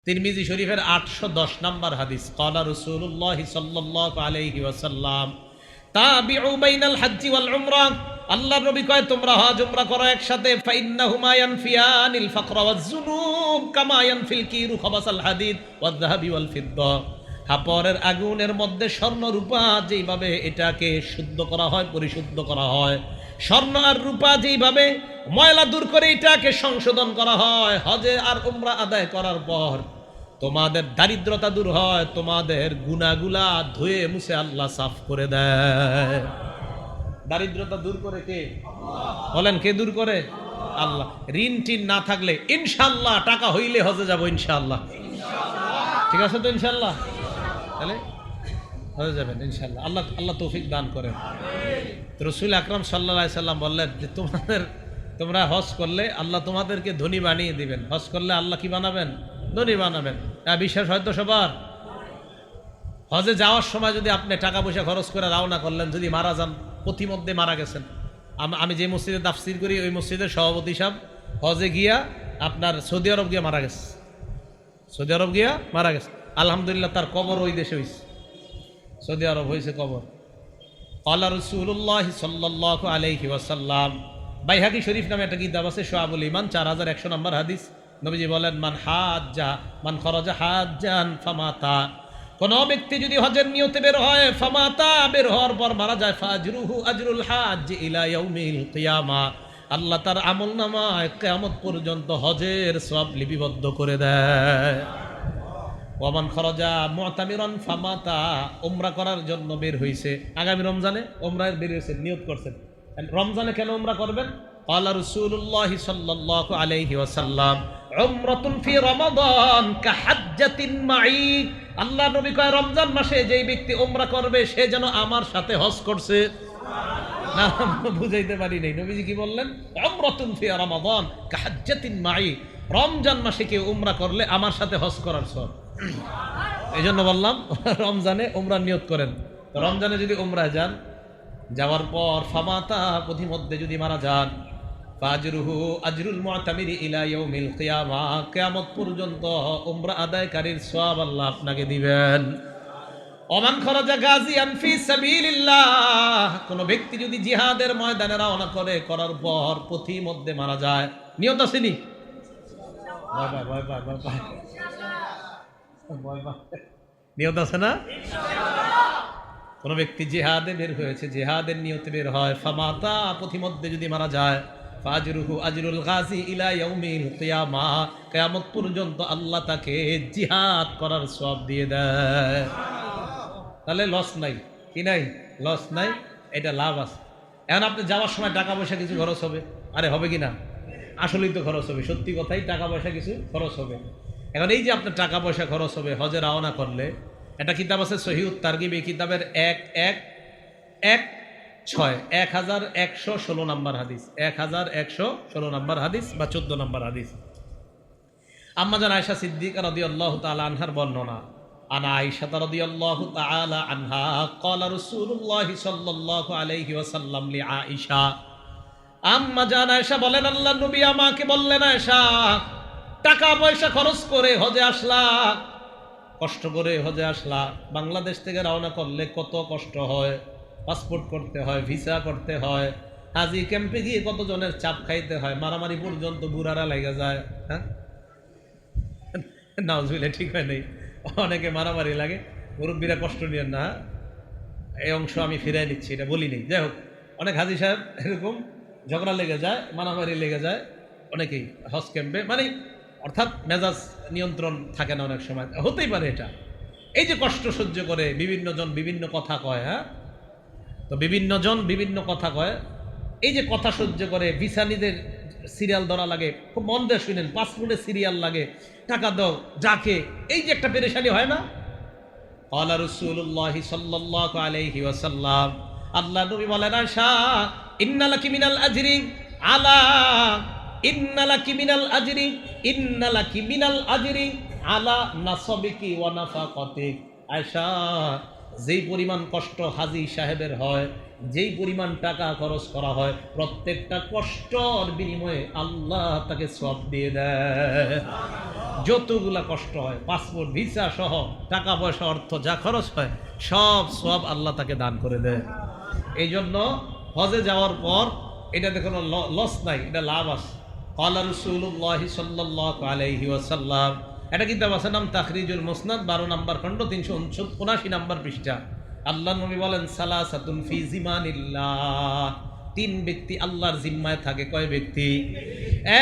তিরমিজি শরীফের 810 নম্বর হাদিস, ক্বালা রাসূলুল্লাহ সাল্লাল্লাহু আলাইহি ওয়াসাল্লাম তাবিউ বাইনাল হজ্জি ওয়াল উমরা, আল্লাহর নবী কয় তোমরা হজ উমরা করো একসাথে, ফাইন্নাহুমা ইয়ানফিয়ানিল ফাকরা ওয়াজ যুনুব কামা ইয়ানফিল কিরু খাবাসাল হাদিদ ওয়াজ যাহাবি ওয়াল ফিদ্দা। হাপরের আগুনের মধ্যে স্বর্ণ রূপা যেইভাবে এটাকে শুদ্ধ করা হয়, পরিশুদ্ধ করা হয়, স্বর্ণ আর রূপা যেইভাবে ময়লা দূর করে এটাকে সংশোধন করা হয়, হজে আর উমরা আদায় করার পর তোমাদের দারিদ্রতা দূর হয়, তোমাদের গুনাহগুলা ধুয়ে মুছে আল্লাহ সাফ করে দেয়। দারিদ্রতা দূর করে কে? বলেন কে দূর করে? আল্লাহ। ঋণ টিন না থাকলে ইনশাআল্লাহ, টাকা হইলে হজে যাব ইনশাআল্লাহ। ঠিক আছে তো ইনশাআল্লাহ? তাহলে হজে যাবেন ইনশাআল্লাহ। আল্লাহ আল্লাহ তৌফিক দান করেন। রাসূল আকরাম সাল্লাল্লাহু আলাইহি সাল্লাম বললেন যে তোমরা হজ করলে আল্লাহ তোমাদেরকে ধনী বানিয়ে দিবেন। হজ করলে আল্লাহ কি বানাবেন? ধনী বানাবেন। বিশ্বাস হয়তো সবার। হজে যাওয়ার সময় যদি আপনি টাকা পয়সা খরচ করে রওনা করলেন, যদি মারা যান, প্রতিমধ্যে মারা গেছেন। আমি যে মসজিদে তাফসীর করি ওই মসজিদের সভাপতি সাহেব হজে গিয়া আপনার সৌদি আরব গিয়া মারা গেছে। সৌদি আরব গিয়া মারা গেছে, আলহামদুলিল্লাহ তার কবর ওই দেশে হয়েছে, সৌদি আরব হয়েছে কবর। ক্বালা রাসূলুল্লাহ সাল্লাল্লাহু আলাইহি ওয়াসাল্লাম, বাইহাকি শরীফ নামে একটা কিতাব আছে, শুআবুল ঈমান, 4100 নম্বর হাদিস। নবীজি বলেন মান খরাজা হাজ্জান ফামাতা, কোন ব্যক্তি যদি হজের নিয়তে বের হয়, ফামাতা, বের হওয়ার পর মারা যায়, ফাজরুহু আজরুল হাজ্জ ইলা ইয়াউমিল কিয়ামা, আল্লাহ তার আমলনামায় কিয়ামত পর্যন্ত হজের সওয়াব লিপিবদ্ধ করে দেয়। ওয়ামান খরাজা মুতামিরান ফামাতা, উমরা করার জন্য বের হইছে, আগামী রমজানে উমরা বের হইছে, নিয়ত করছেন, রমজানে কেন উমরা করবেন? ক্বালা রাসূলুল্লাহ সাল্লাল্লাহু আলাইহি ওয়াসাল্লাম উমরাতুন ফি রমাদান কাহাজ্জাতিন মাই, আল্লাহ নবী কয় রমজান মাসে যেই ব্যক্তি উমরা করবে সে যেন আমার সাথে হজ করছে। না বুঝাইতে পারি নাই, নবীজি কি বললেন? উমরাতুন ফি রমাদান কাহাজ্জাতিন মাই, রমজান মাসে কেউ উমরা করলে আমার সাথে হজ করার সওয়াব। এই জন্য বললাম রমজানে উমরা নিয়ত করেন। রমজানে যদি উমরা যান, যাওয়ার পর ফামাতা, প্রতিমধ্যে যদি মারা যান, ফাজরুহু আজরুল মুতামিরি ইলা ইয়াউমিল কিয়ামা, কিয়ামত পর্যন্ত উমরা আদায়কারীর সওয়াব আল্লাহ আপনাকে দিবেন। ওমান খরাজা গাজিয়ান ফি সাবিলিল্লাহ, কোন ব্যক্তি যদি জিহাদের ময়দানে রওনা করে, করার পর প্রতিমধ্যে মারা যায়, নিয়ত আসেনি? নিয়ত আছে না? কোন ব্যক্তি জিহাদে বের হয়েছে, জিহাদের নিয়তে বের হয়, ফামাতা, প্রতিমধ্যে যদি মারা যায়, ফাজরুহু আজরুল গাজী ইলা ইয়াউমিল কিয়ামা, কিয়ামত পর্যন্ত আল্লাহ তাকে জিহাদ করার সওয়াব দিয়ে দেয়। তাহলে লস নাই, কি নাই? লস নাই, এটা লাভ আছে। এখন আপনি যাওয়ার সময় টাকা পয়সা কিছু খরচ হবে, আরে হবে কি না? আসলেই তো খরচ হবে, সত্যি কথাই টাকা পয়সা কিছু খরচ হবে। এখন এই যে আপনার টাকা পয়সা খরচ হবে হজে রওনা করলে, একটা কিতাব আছে সহিহুত তারগিব, এই কিতাবের 1116 নম্বর হাদিস, 1116 নম্বর হাদিস বা 14 নম্বর হাদিস। আম্মা জান আয়েশা সিদ্দিকা রাদিয়াল্লাহু তাআলা আনহার বর্ণনা, আনা আয়েশা রাদিয়াল্লাহু তাআলা আনহা ক্বালা রাসূলুল্লাহ সাল্লাল্লাহু আলাইহি ওয়াসাল্লাম লি আয়েশা, আম্মা জান আয়েশা বলেন আল্লাহর নবী আমাকে বললেন, আয়েশা টাকা পয়সা খরচ করে হজে আসলা, কষ্ট করে হজে আসলা, বাংলাদেশ থেকে রওনা করলে কত কষ্ট হয়, পাসপোর্ট করতে হয়, ভিসা করতে হয়, হাজি ক্যাম্পে গিয়ে কতজনের চাপ খাইতে হয়, মারামারি পর্যন্ত বুড়ারা লেগে যায়। হ্যাঁ, নাউজুবিল্লাহ, ঠিক হয় নাই, অনেকে মারামারি লাগে, মুরব্বীরা কষ্ট নিয়েন না, এই অংশ আমি ফিরাই নিচ্ছি, এটা বলি নেই। যাই হোক, অনেক হাজি সাহেব এরকম ঝগড়া লেগে যায়, মারামারি লেগে যায় অনেকেই হজ ক্যাম্পে, মানে অর্থাৎ মেজাজ নিয়ন্ত্রণ থাকে না, অনেক সময় হতেই পারে এটা। এই যে কষ্ট সহ্য করে বিভিন্ন জন বিভিন্ন কথা কয়, হ্যাঁ, তো বিভিন্ন জন বিভিন্ন কথা কয়, এই যে কথা সহ্য করে, ভিসা নিতে সিরিয়াল ধরা লাগে, খুব মন দিয়ে শুনেন, পাসপোর্টে সিরিয়াল লাগে, টাকা দাও, যাকে, এই যে একটা পেরেশানি হয় না। ক্বালা রাসূলুল্লাহ সাল্লাল্লাহু আলাইহি ওয়াসাল্লাম, আল্লাহ নবী বলেন, আয়েশা ইন্নালাকি মিনাল আজরি আলা, ইন্নালাকি মিনাল আজরি, ইন্নালাকি মিনাল আজরি আলা নাসাবিকি ওয়া নাফাকাতিক। আয়েশা, যেই পরিমাণ কষ্ট হাজি সাহেবের হয়, যেই পরিমাণ টাকা খরচ করা হয়, প্রত্যেকটা কষ্টর বিনিময়ে আল্লাহ তাকে সওয়াব দিয়ে দেয়। যতগুলা কষ্ট হয়, পাসপোর্ট ভিসা সহ টাকা পয়সা অর্থ যা খরচ হয় সব সব আল্লাহ তাকে দান করে দেয়। এই জন্য হজে যাওয়ার পর এটাতে কোনো লস নাই, এটা লাভ আছে। ক্বালা রাসূলুল্লাহি সাল্লাল্লাহু আলাইহি ওয়াসাল্লাম, এটা কিতাব আছে নাম তাখরিজুল মুসনাদ, 12 নম্বর খণ্ড, 379 নম্বর পৃষ্ঠা। আল্লাহ নবী বলেন, সালাসাতুন ফি জিমানিল্লাহ, 3 ব্যক্তি আল্লাহর জিম্মায় থাকে। কয় ব্যক্তি?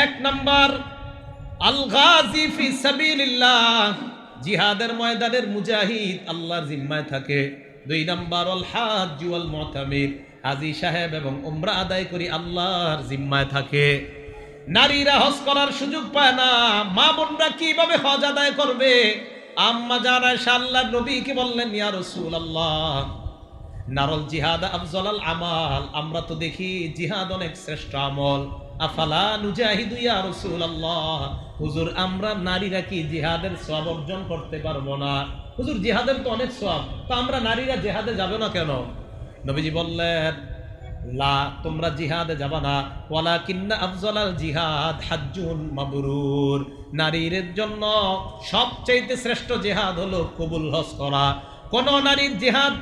1 নাম্বার আল গাজী ফি সাবিলিল্লাহ, জিহাদের ময়দানের মুজাহিদ আল্লাহর জিম্মায় থাকে। 2 নাম্বার আল হাজ্জ ওয়াল মুতামির, হাজী সাহেব এবং উমরা আদায় করি আল্লাহর জিম্মায় থাকে। নারীরা হজ করার সুযোগ পায় না, মা বোনরা কিভাবে হজ আদায় করবে? আম্মা জান আয়েশা আল্লাহর নবীকে বললেন, ইয়া রাসূলুল্লাহ, নারল জিহাদ আফজাল আমাল, আমরা তো দেখি জিহাদ অনেক শ্রেষ্ঠ আমল। আফালা নুজাহিদু ইয়া রাসূলুল্লাহ, হুজুর আমরা নারীরা কি জিহাদের সওয়াব অর্জন করতে পারবো না? হুজুর জিহাদের তো অনেক সওয়াব, তো আমরা নারীরা জিহাদে যাবে না কেন? নবীজি বললেন, লা, তোমরা জিহাদে যাবা না, ওয়ালাকিন্না আফজালাল জিহাদ হাজ্জুন মাবরুর, নারীর জন্য সবচেয়ে শ্রেষ্ঠ জিহাদ হলো কবুল হজ করা। কোন নারীর জিহাদ,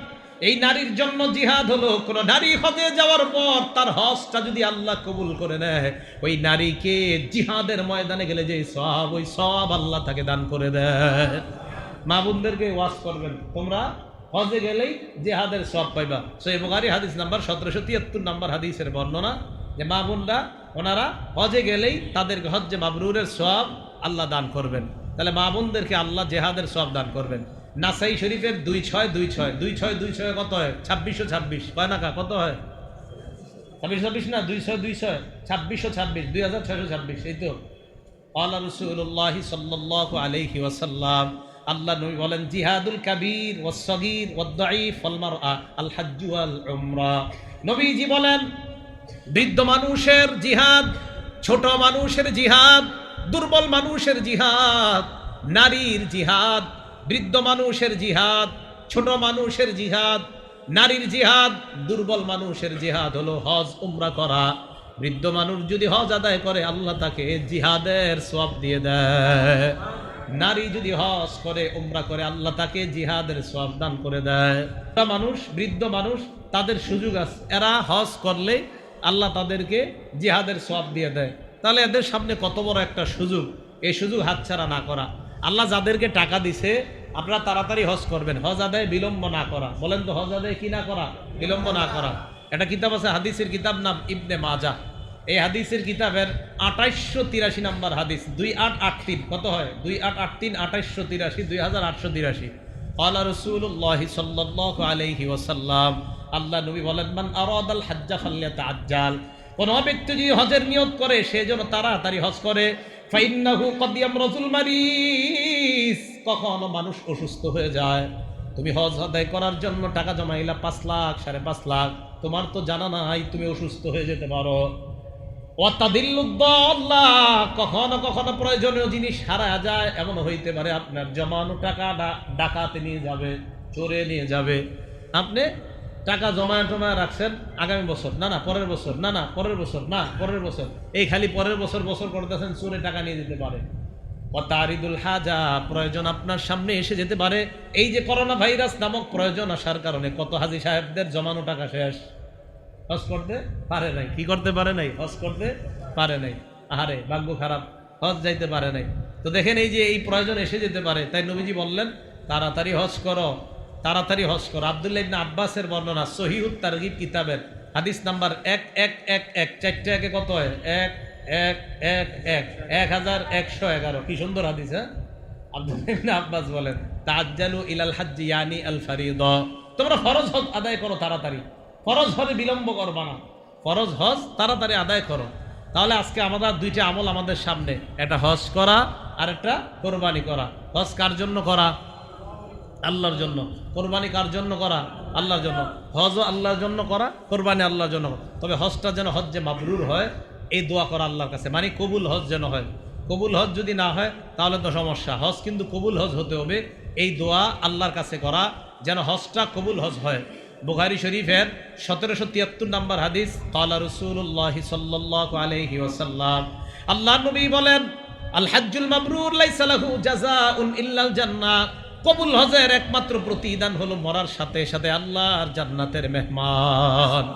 এই নারীর জন্য জিহাদ হলো কোন নারী হজে যাওয়ার পর তার হজটা যদি আল্লাহ কবুল করে নেয়, ওই নারীকে জিহাদের ময়দানে গেলে যে সওয়াব, ওই সওয়াব আল্লাহ তাকে দান করে দেয়। মা বোনদেরকে ওয়াজ করবেন, তোমরা হজে গেলেই জিহাদের সওয়াব পাইবা। সহিহ বুখারী হাদিস নাম্বার 1773 নম্বর হাদিসের বর্ণনা, যে মা বোনরা ওনারা হজে গেলেই তাদেরকে হজ্জে মাবরুরের সওয়াব আল্লাহ দান করবেন। তাহলে মা বোনদেরকে আল্লাহ জিহাদের সওয়াব দান করবেন। নাসাই শরীফের 2626 কত হয়? 2626 কয় না কা কত হয়? 2626 না 2626 2626 2626, এই তো। ক্বালা রাসূলুল্লাহি সাল্লাল্লাহু আলাইহি ওয়াসাল্লাম, আল্লাহ নবী বলেন, জিহাদুল কাবীর ওয়াস সাগীর ওয়াদ দাঈফ ওয়াল মারআ আল হজ্জ ওয়াল উমরা। নবীজি বলেন, বৃদ্ধ মানুষের জিহাদ, ছোট মানুষের জিহাদ, দুর্বল মানুষের জিহাদ, নারীর জিহাদ, বৃদ্ধ মানুষের জিহাদ, ছোট মানুষের জিহাদ, নারীর জিহাদ, দুর্বল মানুষের জিহাদ হলো হজ উমরা করা। বৃদ্ধ মানুষ যদি হজ আদায় করে আল্লাহ তাকে জিহাদের সওয়াব দিয়ে দেয়। নারী যদি হজ করে উমরা করে আল্লাহ তাকে জিহাদের সওয়াব দান করে দেয়। মানুষ, বৃদ্ধ মানুষ, তাদের সুযোগ আছে, এরা হজ করলে আল্লাহ তাদেরকে জিহাদের সওয়াব দিয়ে দেয়। তাহলে এদের সামনে কত বড় একটা সুযোগ, এই সুযোগ হাতছাড়া না করা। আল্লাহ যাদেরকে টাকা দিছে, আপনারা তাড়াতাড়ি হজ করবেন, হজ আদায় বিলম্ব না করা। বলেন তো, হজ আদায় কি না করা? বিলম্ব না করা। একটা কিতাব আছে, হাদিসের কিতাব নাম ইবনে মাজাহ। এই হাদিসের কিতাবের 2883 নম্বর হাদিস, 2883 কত হয়? 2883 2883 2883। ক্বালা রাসূলুল্লাহি সাল্লাল্লাহু আলাইহি ওয়াসাল্লাম, আল্লাহ নবী বলেন, মান আরাদাল হাজ্জা ফালইয়াতাআজ্জাল, কোন ব্যক্তি যদি হজের নিয়ত করে সে যেন তাড়াতাড়ি হজ করে। ফাইন্নাহু কদ ইয়ামরাজুল মারিস, কখনো মানুষ অসুস্থ হয়ে যায়, তুমি হজ আদায় করার জন্য টাকা জমাইলা 5 লাখ 5.5 লাখ, তোমার তো জানা নাই তুমি অসুস্থ হয়ে যেতে পারো। কখনো কখনো প্রয়োজনীয় জিনিস হারা যায়, এমন হইতে পারে আপনার জমানো টাকা ডাকাতে নিয়ে যাবে, চোরে নিয়ে যাবে। আপনি টাকা জমায় টমায় রাখছেন, আগামী বছর না, পরের বছর না, পরের বছর না, পরের বছর, এই খালি পরের বছর করতেছেন, চোরে টাকা নিয়ে যেতে পারে। ওয়াতারিদুল হাজা, প্রয়োজন আপনার সামনে এসে যেতে পারে। এই যে করোনা ভাইরাস নামক প্রয়োজন আসার কারণে কত হাজী সাহেবদের জমানো টাকা শেষ, হজ করতে পারে নাই। কি করতে পারে নাই? হজ করতে পারে নাই। আহারে ভাগ্য খারাপ, হজ যাইতে পারে নাই। তো দেখেন, এই যে এই প্রয়োজন এসে যেতে পারে, তাই নবীজি বললেন তাড়াতাড়ি হজ করো, তাড়াতাড়ি হজ করো। আব্দুল্লাহ ইবনে আব্বাসের বর্ণনা, সহিহুত তারগিব কিতাবের হাদিস নাম্বার 1111, 4টা একে কত হয়? 1111, কি সুন্দর হাদিস। হ্যাঁ, আব্দুল্লাহ ইবনে আব্বাস বলেন, তাআজ্জালু ইলাল হাজ্জি ইয়ানি আল ফারিদা, তোমরা ফরজ হজ আদায় করো তাড়াতাড়ি, ফরজ হজে বিলম্ব করবা না, ফরজ হজ তাড়াতাড়ি আদায় করো। তাহলে আজকে আমাদের 2টা আমল আমাদের সামনে, একটা হজ করা আর একটা কোরবানি করা। হজ কার জন্য করা? আল্লাহর জন্য। কোরবানি কার জন্য করা? আল্লাহর জন্য। হজও আল্লাহর জন্য করা, কোরবানি আল্লাহর জন্য। তবে হজটা যেন হজ্জে মাবরুর হয়, এই দোয়া করা আল্লাহর কাছে, মানে কবুল হজ যেন হয়। কবুল হজ যদি না হয় তাহলে তো সমস্যা। হজ কিন্তু কবুল হজ হতে হবে, এই দোয়া আল্লাহর কাছে করা যেন হজটা কবুল হজ হয়। বুখারী শরীফের 1773 নম্বর হাদিস, ক্বালা রাসূলুল্লাহি সাল্লাল্লাহু আলাইহি ওয়াসাল্লাম, আল্লাহর নবী বলেন, আল হাজ্জুল মাবরুর লাইসা লাহু জাযাউন ইল্লাল জান্নাহ, কবুল হজের একমাত্র প্রতিদান হলো মরার সাথে সাথে আল্লাহর জান্নাতের মেহমান।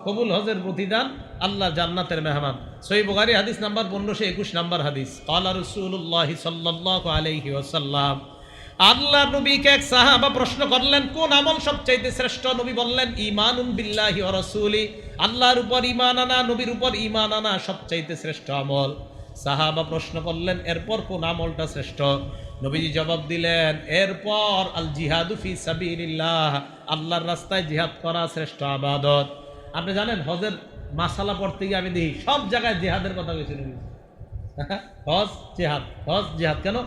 কবুল হজের প্রতিদান আল্লাহ জান্নাতের মেহমান। সহিহ বুখারী হাদিস নাম্বার 1521 নাম্বার হাদিস, ক্বালা রাসূলুল্লাহ সাল্লাল্লাহু আলাইহি ওয়াসাল্লাম, আল্লাহ নবীকে এক সাহাবা প্রশ্ন করলেন কোন আমল সবচাইতে শ্রেষ্ঠ? নবী বললেন ঈমানুন বিল্লাহি ওয়া রাসূলি, আল্লাহর উপর ঈমান আনা, নবীর উপর ঈমান আনা সবচাইতে শ্রেষ্ঠ আমল। সাহাবা প্রশ্ন করলেন এরপর কোন আমলটা শ্রেষ্ঠ? নবীজি জবাব দিলেন এরপর আল জিহাদু ফি সাবিলিল্লাহ, আল্লাহর রাস্তায় জিহাদ করা শ্রেষ্ঠ ইবাদত। আপনি জানেন হজের মাসালা পড়তে গিয়ে আমি দেখি সব জায়গায় জিহাদের কথা বলছি নবী। হজ জিহাদ, হজ জিহাদ। কেন?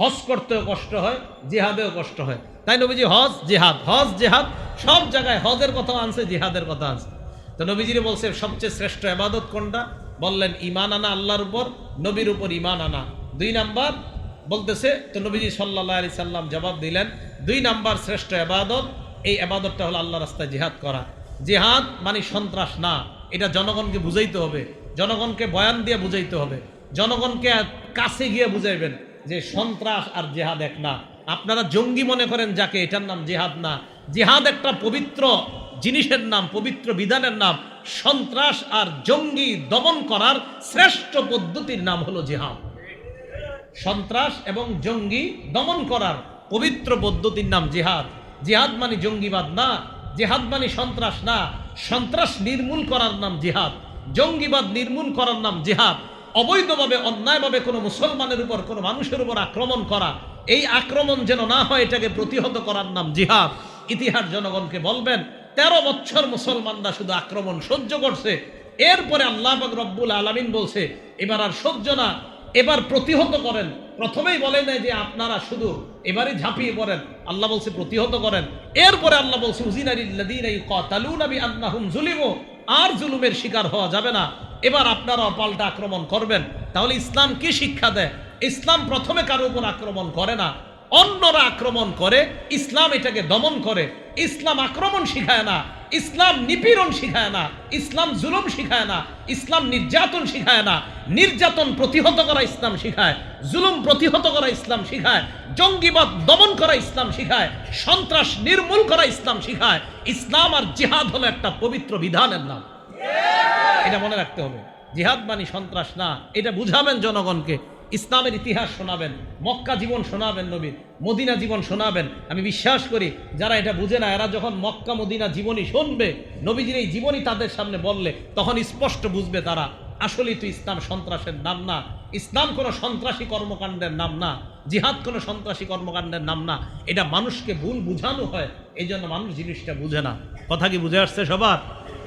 হজ করতেও কষ্ট হয়, জিহাদেও কষ্ট হয়, তাই নবীজি হজ জিহাদ, হজ জিহাদ সব জায়গায় হজের কথা আনছে, জিহাদের কথা আনছে। তো নবীজিরে বলছে সবচেয়ে শ্রেষ্ঠ ইবাদত কোনটা? বললেন ঈমান আনা আল্লাহর উপর, নবীর উপর ঈমান আনা। 2 নাম্বার বলতেছে, তো নবীজি সাল্লাল্লাহু আলাইহি সাল্লাম জবাব দিলেন 2 নাম্বার শ্রেষ্ঠ ইবাদত, এই ইবাদতটা হলো আল্লাহর রাস্তায় জিহাদ করা। জিহাদ মানে সন্ত্রাস না, এটা জনগণকে বুঝাইতে হবে, জনগণকে বয়ান দিয়ে বুঝাইতে হবে, জনগণকে কাছে গিয়ে বুঝাইবেন যে সন্ত্রাস আর জিহাদ এক না। আপনারা জঙ্গি মনে করেন যাকে, এটার নাম জিহাদ না। জিহাদ একটা পবিত্র জিনিসের নাম, পবিত্র বিধানের নাম। সন্ত্রাস আর জঙ্গি দমন করার শ্রেষ্ঠ পদ্ধতির নাম হলো জিহাদ। সন্ত্রাস এবং জঙ্গি দমন করার পবিত্র পদ্ধতির নাম জিহাদ। জিহাদ মানে জঙ্গিবাদ না, জিহাদ মানে সন্ত্রাস না। সন্ত্রাস নির্মূল করার নাম জিহাদ, জঙ্গিবাদ নির্মূল করার নাম জিহাদ। অবৈধভাবে অন্যায়ভাবে কোনো মুসলমানের উপর, কোনো মানুষের উপর আক্রমণ করা, এই আক্রমণ যেন না হয় এটাকে প্রতিহত করার নাম জিহাদ। ইতিহাস জনগণকে বলবেন 13 বছর মুসলমানরা শুধু আক্রমণ সহ্য করছে, এরপরে আল্লাহ পাক রব্বুল আলামিন বলছে এবার আর সহ্য না, এবার প্রতিহত করেন। প্রথমেই বলে নাই যে আপনারা শুধু এবারে ঝাঁপিয়ে পড়েন, আল্লাহ বলছে প্রতিহত করেন। এরপরে আল্লাহ বলছে উযিনা লিল্লাযীনা ইউকাতালুনা বিআন্নাহুম যুলিমু, আর জুলুমের শিকার হওয়া যাবে না, এবার আপনারা পাল্টা আক্রমণ করবেন। তাহলে ইসলাম কি শিক্ষা দেয়? ইসলাম প্রথমে কারো উপর আক্রমণ করে না, অন্যরা আক্রমণ করে, ইসলাম এটাকে দমন করে। ইসলাম আক্রমণ শিখায় না, ইসলাম নিপীড়ন শিখায় না, ইসলাম জুলুম শিখায় না, ইসলাম নির্যাতন শিখায় না। নির্যাতন প্রতিহত করা ইসলাম শিখায়, জুলুম প্রতিহত করা ইসলাম শিখায়, জঙ্গিবাদ দমন করা ইসলাম শিখায়, সন্ত্রাস নির্মূল করা ইসলাম শিখায়। ইসলাম আর জিহাদ হলো একটা পবিত্র বিধানের নাম, এটা মনে রাখতে হবে। জিহাদ মানে সন্ত্রাস না, এটা বুঝাবেন জনগণকে। ইসলামের ইতিহাস শোনাবেন, মক্কা জীবন শোনাবেন, নবীর মদিনা জীবন শোনাবেন। আমি বিশ্বাস করি যারা এটা বুঝে না, এরা যখন মক্কা মদিনা জীবনী শুনবে, নবীজির এই জীবনী তাদের সামনে বললে, তখন স্পষ্ট বুঝবে তারা আসলেই তো ইসলাম সন্ত্রাসের নাম না, ইসলাম কোনো সন্ত্রাসী কর্মকাণ্ডের নাম না, জিহাদ কোনো সন্ত্রাসী কর্মকাণ্ডের নাম না। এটা মানুষকে ভুল বুঝানো হয়, এই জন্য মানুষ জিনিসটা বুঝে না। কথা কি বুঝে আসছে সবার?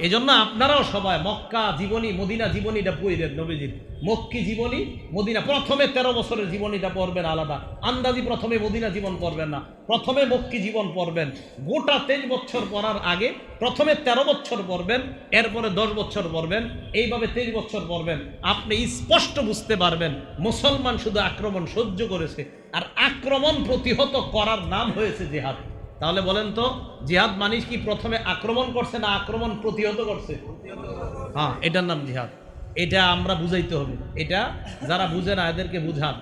এই জন্য আপনারাও সবাই মক্কা জীবনী মদিনা জীবনীটা পড়বেন, নবীজির মক্কি জীবনী মদিনা, প্রথমে 13 বছরের জীবনীটা পড়বেন আলাদা, আন্দাজি প্রথমে মদিনা জীবন পড়বেন না, প্রথমে মক্কি জীবন পড়বেন। গোটা 23 বছর পড়ার আগে প্রথমে 13 বছর পড়বেন, এরপরে 10 বছর পড়বেন, এইভাবে 23 বছর পড়বেন। আপনি স্পষ্ট বুঝতে পারবেন মুসলমান শুধু আক্রমণ সহ্য করেছে, আর আক্রমণ প্রতিহত করার নাম হয়েছে জিহাদ। তাহলে বলেন তো, জিহাদ মানে কি প্রথমে আক্রমণ করছে না আক্রমণ প্রতিহত করছে? হ্যাঁ, এটার নাম জিহাদ। এটা আমরা বুঝাইতে হবে। এটা যারা বুঝে না এদেরকে বুঝান,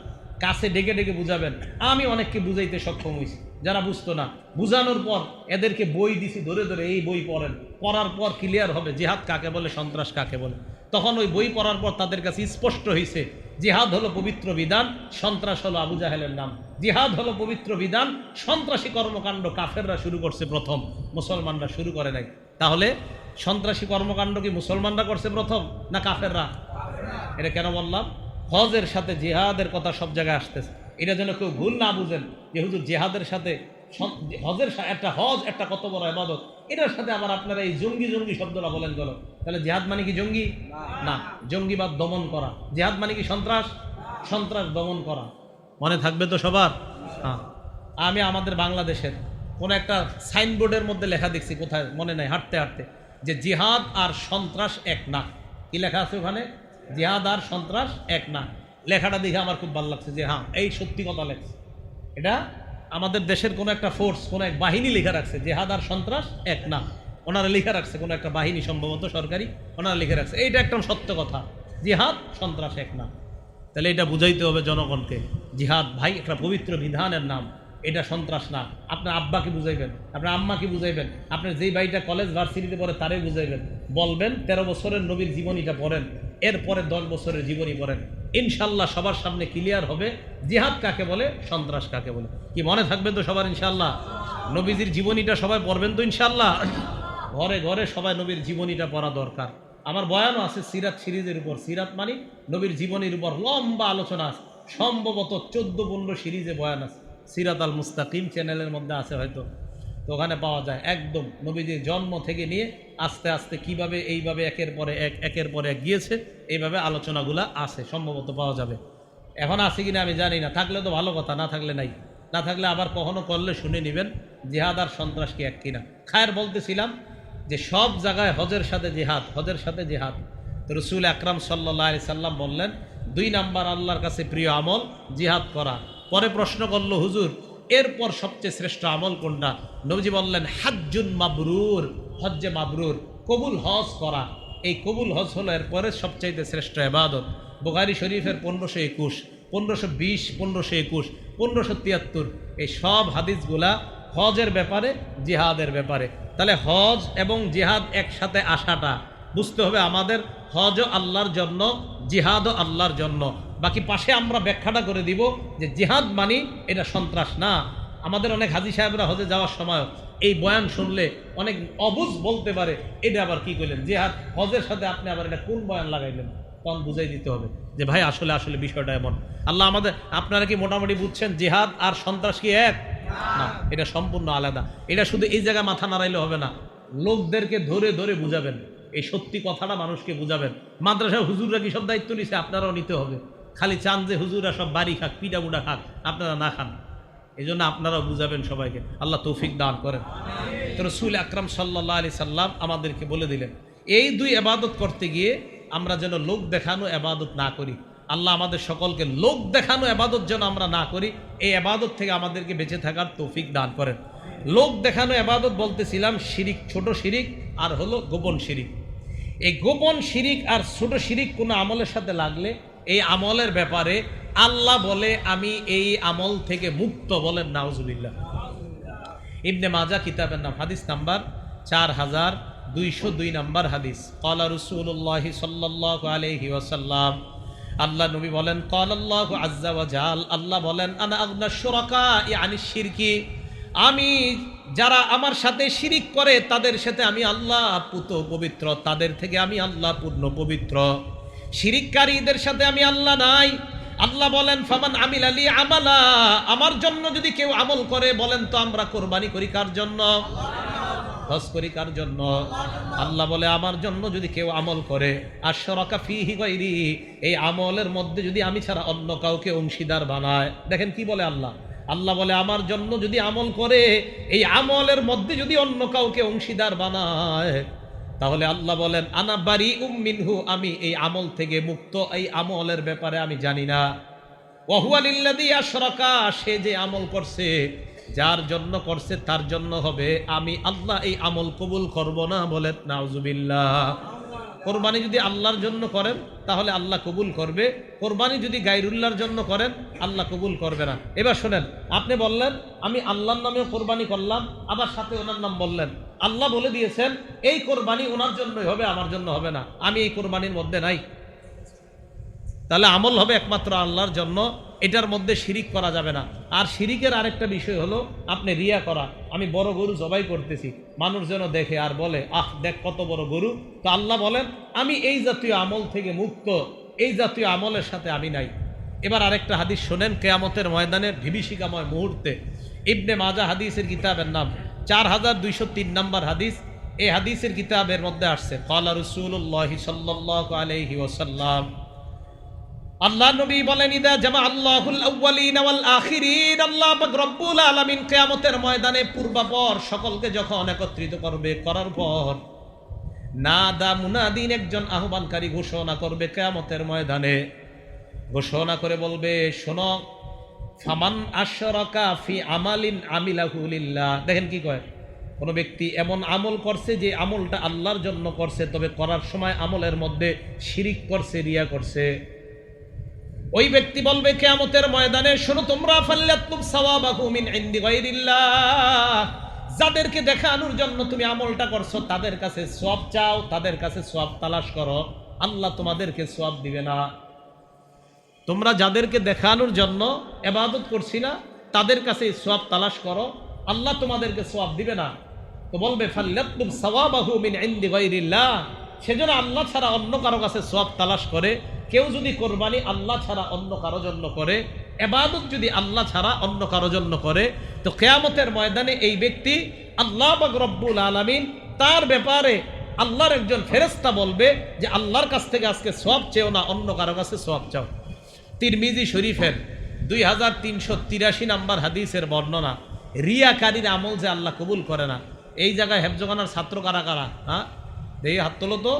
কাছে ডেকে ডেকে বুঝাবেন। আমি অনেককে বুঝাইতে সক্ষম হয়েছি, যারা বুঝতো না, বুঝানোর পর এদেরকে বই দিছি ধরে ধরে, এই বই পড়েন, পড়ার পর ক্লিয়ার হবে জিহাদ কাকে বলে, সন্ত্রাস কাকে বলে। তখন ওই বই পড়ার পর তাদের কাছে স্পষ্ট হয়েছে জিহাদ হলো পবিত্র বিধান, সন্ত্রাস হলো আবু জাহেলের নাম। জিহাদ হলো পবিত্র বিধান, সন্ত্রাসী কর্মকাণ্ড কাফেররা শুরু করছে প্রথম, মুসলমানরা শুরু করে নাই। তাহলে সন্ত্রাসী কর্মকাণ্ড কি মুসলমানরা করছে প্রথম না কাফেররা? এটা কেন বললাম? হজের সাথে জিহাদের কথা সব জায়গায় আসতেছে, এটা যেন কেউ ভুল না বুঝেন যে হুজুর জিহাদের সাথে হজের একটা হজ একটা কত বড় ইবাদত, এটার সাথে আবার আপনারা এই জঙ্গি জঙ্গি শব্দটা বলেন গেল। তাহলে জিহাদ মানে কি জঙ্গি না? জঙ্গিবাদ দমন করা। জিহাদ মানে কি সন্ত্রাস, সন্ত্রাস দমন করা। মনে থাকবে তো সবার? হ্যাঁ, আমি আমাদের বাংলাদেশের কোন একটা সাইনবোর্ডের মধ্যে লেখা দেখছি, কোথায় মনে নাই, হাঁটতে হাঁটতে, যে জিহাদ আর সন্ত্রাস এক না। কি লেখা আছে ওখানে? জিহাদ আর সন্ত্রাস এক না। লেখাটা দেখে আমার খুব ভালো লাগছে যে হ্যাঁ, এই সত্যি কথা লেখছে। এটা আমাদের দেশের কোনো একটা ফোর্স, কোনো এক বাহিনী লেখা রাখছে জিহাদ আর সন্ত্রাস এক না। ওনারা লেখা রাখছে, কোনো একটা বাহিনী সম্ভবত সরকারি, ওনারা লিখে রাখছে। এইটা একদম সত্য কথা, জিহাদ সন্ত্রাস এক না। তাহলে এটা বুঝাইতে হবে জনগণকে, জিহাদ ভাই একটা পবিত্র বিধানের নাম, এটা সন্ত্রাস না। আপনার আব্বাকে বুঝাইবেন, আপনার আম্মাকে বুঝাইবেন, আপনার যেই ভাইটা কলেজ ভার্সিটিতে পড়ে তারে বুঝাইবেন, বলবেন 13 বছরের নবীর জীবনীটা পড়েন, এরপরে 10 বছরের জীবনী পড়েন, ইনশাল্লাহ সবার সামনে ক্লিয়ার হবে জিহাদ কাকে বলে, সন্ত্রাস কাকে বলে। কি মনে থাকবে তো সবার ইনশাল্লাহ? নবীজির জীবনীটা সবাই পড়বেন তো ইনশাল্লাহ? ঘরে ঘরে সবাই নবীর জীবনীটা পড়া দরকার। আমার বয়ানও আছে সিরাত সিরিজের উপর, সিরাত মানে নবীর জীবনীর উপর লম্বা আলোচনা আছে, সম্ভবত 14-15 সিরিজে বয়ান আছে, সিরাত আল মুস্তাকিম চ্যানেলের মধ্যে আছে হয়তো, তো ওখানে পাওয়া যায় একদম নবীজির জন্ম থেকে নিয়ে আস্তে আস্তে কিভাবে এইভাবে একের পর এক গিয়েছে, এইভাবে আলোচনাগুলো আছে, সম্ভবত পাওয়া যাবে। এখন আছে কিনা আমি জানি না, থাকলে তো ভালো কথা, না থাকলে নাই, না থাকলে আবার কখনো করলে শুনে নেবেন জিহাদ আর সন্ত্রাস কি এক কিনা। খায়ের বলতেছিলাম যে সব জায়গায় হজের সাথে জিহাদ, হজের সাথে জিহাদ। তো রসুল আকরাম সাল্লাল্লাহু আলাইহি সাল্লাম বললেন 2 নাম্বার আল্লাহর কাছে প্রিয় আমল জিহাদ করা। পরে প্রশ্ন করলো হুজুর এরপর সবচেয়ে শ্রেষ্ঠ আমল কোনটা? নবীজি বললেন হাজ্জুন মাবরুর, হজ্জে মাবরুর, কবুল হজ করা। এই কবুল হজ হলো এরপরে সবচাইতে শ্রেষ্ঠ ইবাদত। বুখারী শরীফের 1521, 1520, 1521, 1573 এই সব হাদিসগুলা হজের ব্যাপারে, জিহাদের ব্যাপারে। তাহলে হজ এবং জিহাদ একসাথে আসাটা বুঝতে হবে আমাদের, হজও আল্লাহর জন্য, জিহাদও আল্লাহর জন্য। বাকি পাশে আমরা ব্যাখ্যাটা করে দিব যে জিহাদ মানি এটা সন্ত্রাস না। আমাদের অনেক হাজী সাহেবরা হজে যাওয়ার সময় এই বয়ান শুনলে অনেক অবুঝ বলতে পারে, এটা আবার কি করলেন জিহাদ, হজের সাথে আপনি আবার এটা কোন বয়ান লাগাইলেন? তখন বুঝাই দিতে হবে যে ভাই আসলে আসলে বিষয়টা এমন। আল্লাহ আমাদের, আপনারা কি মোটামুটি বুঝছেন জিহাদ আর সন্ত্রাস কি এক? না, এটা সম্পূর্ণ আলাদা। এটা শুধু এই জায়গায় মাথা নাড়াইলে হবে না, লোকদেরকে ধরে ধরে বুঝাবেন, এই সত্যি কথাটা মানুষকে বুঝাবেন। মাদ্রাসা হুজুররা কি সব দায়িত্ব নিছে? আপনারাও নিতে হবে। খালি চান যে হুজুররা সব বাড়ি খাক, পিঠা বুড়া খাক, আপনারা না খান, এই জন্য আপনারাও বুঝাবেন সবাইকে। আল্লাহ তৌফিক দান করেন। তো রাসূল আকরাম সাল্লাল্লাহু আলাইহি সাল্লাম আমাদেরকে বলে দিলেন এই 2 ইবাদত করতে গিয়ে আমরা যেন লোক দেখানো ইবাদত না করি। আল্লাহ আমাদের সকলকে লোক দেখানো ইবাদত যেন আমরা না করি, এই ইবাদত থেকে আমাদেরকে বেঁচে থাকার তৌফিক দান করেন। লোক দেখানো ইবাদত বলতেছিলাম শিরিক, ছোট শিরিক আর হলো গোপন শিরিক। এই গোপন শিরিক আর ছোট শিরিক কোনো আমলের সাথে লাগলে এই আমলের ব্যাপারে আল্লাহ বলে আমি এই আমল থেকে মুক্ত, বলেন নাউজুবিল্লাহ। ইবনে মাজাহ কিতাবের নাম, হাদিস নাম্বার 4202 নাম্বার হাদিস। ক্বালা রাসূলুল্লাহ সাল্লাল্লাহু আলাইহি ওয়াসাল্লাম, আল্লাহ নবী বলেন ক্বালাল্লাহু আযজা ওয়া জাল, আল্লাহ বলেন আনা আগনা শুরাকা ইয়ানি শিরকি, আমি যারা আমার সাথে শিরিক করে তাদের সাথে আমি আল্লাহ পুত পবিত্র, তাদের থেকে আমি আল্লাহ পূর্ণ পবিত্র। শিরিককারীদের সাথে আমি আল্লাহ নাই। আল্লাহ বলেন ফামান আমিলা লি আমালা, আমার জন্য যদি কেউ আমল করে, বলেন তো আমরা কোরবানি করি কার জন্য? হজ করি কার জন্য? আল্লাহ বলে আমার জন্য যদি কেউ আমল করে, আশরাকা ফিহি গায়রি, এই আমলের মধ্যে যদি আমি ছাড়া অন্য কাউকে অংশীদার বানায়। দেখেন কি বলে আল্লাহ, আল্লাহ বলে আমার জন্য যদি আমল করে, এই আমলের মধ্যে যদি অন্য কাউকে অংশীদার বানায়, তাহলে আল্লাহ বলেন আনা বারিউম মিনহু, আমি এই আমল থেকে মুক্ত, এই আমলের ব্যাপারে আমি জানি না। ওয়া হুয়া লিল্লাযী আশরাকা, সে যে আমল করছে, যার জন্য করছে তার জন্য হবে, আমি আল্লাহ এই আমল কবুল করব না, বলেন নাউজুবিল্লাহ। কোরবানি যদি আল্লাহর জন্য করেন তাহলে আল্লাহ কবুল করবে, কোরবানি যদি গায়রুল্লাহর জন্য করেন আল্লাহ কবুল করবে না। এবার শোনেন, আপনি বললেন আমি আল্লাহর নামে কোরবানি করলাম, আবার সাথে ওনার নাম বললেন, আল্লাহ বলে দিয়েছেন এই কোরবানি ওনার জন্যই হবে, আমার জন্য হবে না, আমি এই কোরবানির মধ্যে নাই। তাহলে আমল হবে একমাত্র আল্লাহর জন্য, এটার মধ্যে শিরিক করা যাবে না। আর শিরিকের আরেকটা বিষয় হলো আপনি রিয়া করা, আমি বড় গরু জবাই করতেছি, মানুষ যেন দেখে আর বলে আহ দেখ কত বড় গরু। তো আল্লাহ বলেন আমি এই জাতীয় আমল থেকে মুক্ত, এই জাতীয় আমলের সাথে আমি নাই। এবার আরেকটা হাদিস শোনেন, কিয়ামতের ময়দানের বিভীষিকাময় মুহূর্তে। ইবনে মাজাহ হাদিসের কিতাবের নাম 4203 নম্বর হাদিস। এই হাদিসের কিতাবের মধ্যে আসছে ক্বালা রাসূলুল্লাহ সাল্লাল্লাহু আলাইহি ওয়াসাল্লাম, আল্লাহ নবী বলেন ইদা জামা আল্লাহুল আউয়ালিন ওয়াল আখিরিন, আল্লাহ পাক রব্বুল আলামিন কিয়ামতের ময়দানে পূর্বাপর সকলকে যখন একত্রিত করবে, করার পর নাদা মুনাদিন, একজন আহ্বানকারী ঘোষণা করবে কিয়ামতের ময়দানে, ঘোষণা করে বলবে শোনো, ফামান আশরাকা ফি আমালিন আমিলাহু লিল্লাহ। দেখেন কি কয়, কোনো ব্যক্তি এমন আমল করছে যে আমলটা আল্লাহর জন্য করছে, তবে করার সময় আমলের মধ্যে শিরিক করছে, রিয়া করছে। ওই ব্যক্তি বলবে কিয়ামতের ময়দানে, শোনো তোমরা, ফাল্লাতুব সাওয়াবাহু মিন ইনদি গায়রিল্লাহ, যাদেরকে দেখানোর জন্য তুমি আমলটা করছো তাদের কাছে সওয়াব চাও, তাদের কাছে সওয়াব তালাশ করো, আল্লাহ তোমাদেরকে সওয়াব দিবে না। তোমরা যাদেরকে দেখানোর জন্য ইবাদত করছি না তাদের কাছে সওয়াব তালাশ করো, আল্লাহ তোমাদেরকে সওয়াব দিবে না। তো বলবে ফাল্লাতুব সাওয়াবাহু মিন ইনদি গায়রিল্লাহ, সেজন্য আল্লাহ ছাড়া অন্য কারো কাছে সওয়াব তালাশ করে। কেউ যদি কোরবানি আল্লাহ ছাড়া অন্য কারো জন্য করে, ইবাদত যদি আল্লাহ ছাড়া অন্য কারো জন্য করে, তো কিয়ামতের ময়দানে এই ব্যক্তি আল্লাহ পাক রব্বুল আলামিন তার ব্যাপারে আল্লাহর একজন ফেরেশতা বলবে যে আল্লাহর কাছ থেকে আজকে সওয়াব চেও না, অন্য কারো কাছে সওয়াব চাও। তিরমিজি শরীফের 2383 নাম্বার হাদিসের বর্ণনা, রিয়াকারীর আমল যে আল্লাহ কবুল করে না। এই জায়গায় হেফজখানার ছাত্র কারা কারা? হ্যাঁ, দেখি হাত তোলো তো,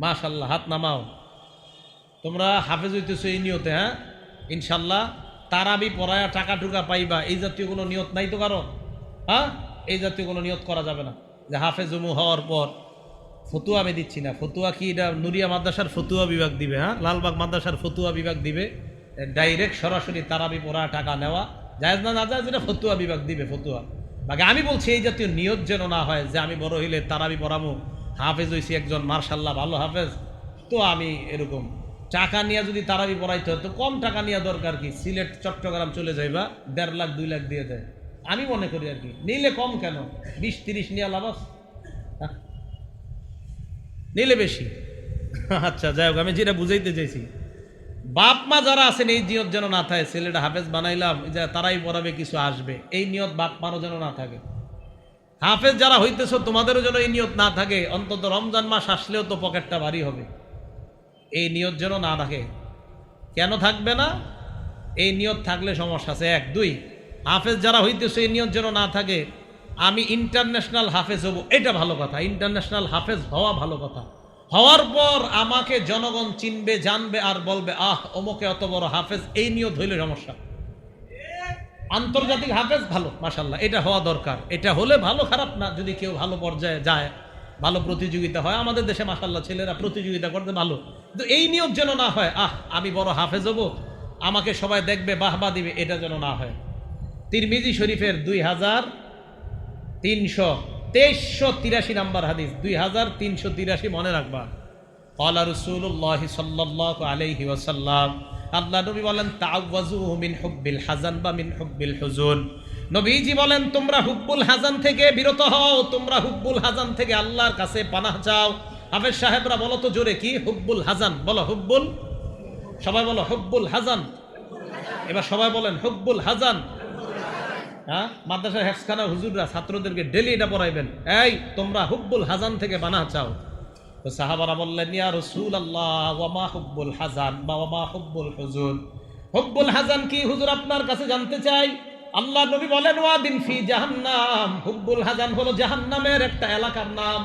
মাশাআল্লাহ, হাত নামাও। তোমরা হাফেজ হইতেছো এই নিয়তে? হ্যাঁ, ইনশাল্লাহ তারাবি পড়ায়া টাকা টুকা পাইবা, এই জাতীয় কোনো নিয়ত নাই তো কারো? হ্যাঁ, এই জাতীয় কোনো নিয়ত করা যাবে না যে হাফেজ জমু হওয়ার পর ফতুয়া আমি দিচ্ছি না। ফতুয়া কি এটা নুরিয়া মাদ্রাসার ফতুয়া বিভাগ দিবে? হ্যাঁ, লালবাগ মাদ্রাসার ফতুয়া বিভাগ দিবে। ডাইরেক্ট সরাসরি তারাবি পড়া টাকা নেওয়া জায়েজ না, না জায়েজ এটা ফতুয়া বিভাগ দিবে, ফতুয়া। বাকি আমি বলছি এই জাতীয় নিয়ত যেন না হয় যে আমি বড় হইলে তারাবি পড়ামো, হাফেজ হয়েছি একজন, মার্শাল্লাহ ভালো হাফেজ, তো আমি এরকম টাকা নিয়ে যদি তারাবি পড়াইতে হয় তো কম টাকা নিয়ে দরকার কি? সিলেট চট্টগ্রাম চলে যাইবা, 1.5 লাখ 2 লাখ দিয়ে দেয়। আমি মনে করি আর কি, নিলে কম কেন, 20-30 নিয়ে লাভ আছে, নিলে বেশি। আচ্ছা যাই হোক, আমি যেটা বুঝাইতে চাইছি, বাপ মা যারা আছেন এই নিয়ত যেন না থাকে ছেলেটা হাফেজ বানাইলাম যে তারাই পড়াবে, কিছু আসবে, এই নিয়ত বাপ মারও যেন না থাকে। হাফেজ যারা হইতেছ তোমাদেরও যেন এই নিয়ত না থাকে, অন্তত রমজান মাস আসলেও তো পকেটটা ভারী হবে, এই নিয়ত যেন না থাকে। কেন থাকবে না? এই নিয়ত থাকলে সমস্যা আছে। 1 2 হাফেজ যারা হইতেছ এই নিয়ত যেন না থাকে আমি ইন্টারন্যাশনাল হাফেজ হব, এটা ভালো কথা, ইন্টারন্যাশনাল হাফেজ হওয়া ভালো কথা। হওয়ার পর আমাকে জনগণ চিনবে, জানবে আর বলবে আহ অমুকে অত বড় হাফেজ, এই নিয়ত হইলে সমস্যা। আন্তর্জাতিক হাফেজ ভালো, মাশাআল্লাহ, এটা হওয়া দরকার, এটা হলে ভালো, খারাপ না। যদি কেউ ভালো পর্যায়ে যায়, ভালো প্রতিযোগিতা হয়, আমাদের দেশে মাশাআল্লাহ ছেলেরা প্রতিযোগিতা করতে ভালো, কিন্তু এই নিয়ত যেন না হয় আহ আমি বড় হাফেজ হব, আমাকে সবাই দেখবে, বাহবা দিবে, এটা যেন না হয়। তিরমিজি শরীফের 2383 নাম্বার হাদিস, 2383 মনে রাখবা। ক্বালা রাসূলুল্লাহ সাল্লাল্লাহু আলাইহি ওয়াসাল্লাম, আল্লাহ নবী বলেন তাআওয়াযু মিন হুব্বিল হাযান বা মিন হুব্বিল হুজুন। নবীজি বলেন তোমরা হুব্বুল হাযান থেকে বিরত হও, তোমরা হুব্বুল হাযান থেকে আল্লাহর কাছে পানাহ চাও। হাফেজ সাহেবরা বলো তো জোরে, কি হুব্বুল হাযান? বলো হুব্বুল, সবাই বলো হুব্বুল হাযান। এবার সবাই বলেন হুব্বুল হাযান। হ্যাঁ, মাদ্রাসার হেফজখানা হুজুররা ছাত্রদেরকে ডেলি এটা পড়াইবেন, এই তোমরা হুব্বুল হাযান থেকে পানাহ চাও। তো সাহাবারা বললেন ইয়া রাসূলুল্লাহ ওয়া মা হুব্বুল হাযান বা ওয়া মা হুব্বুল হুজুন, হুব্বুল হাযান কি হুজুর আপনার কাছে জানতে চাই। আল্লাহ নবী বলেন ওয়াদিন ফি জাহান্নাম, হুব্বুল হাযান হলো জাহান্নামের একটা এলাকার নাম,